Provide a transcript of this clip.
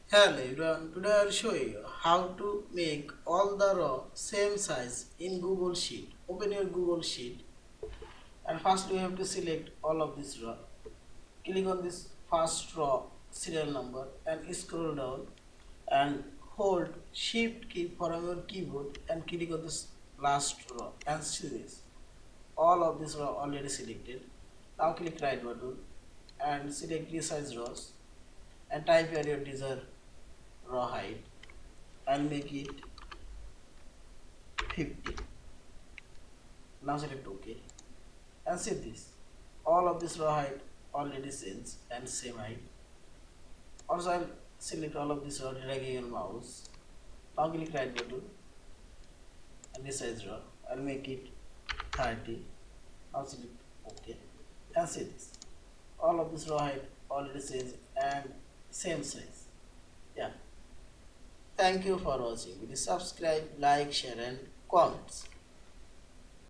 Hello everyone, today I will show you how to make all the row same size in Google Sheet. Open your Google Sheet and first we have to select all of this row. Click on this first row serial number and scroll down and hold shift key from your keyboard and click on this last row and see this. All of this row already selected. Now click right button and select resize rows and type here your desired row height and make it 50. Now select OK and see this. All of this row height already changed and same height. Also I'll select all of this row dragging your mouse. Now click right button and resize row. I'll make it 30. Now select OK and see this. All of this row height already changed and same size. Yeah. Thank you for watching. Please subscribe, like, share and comments.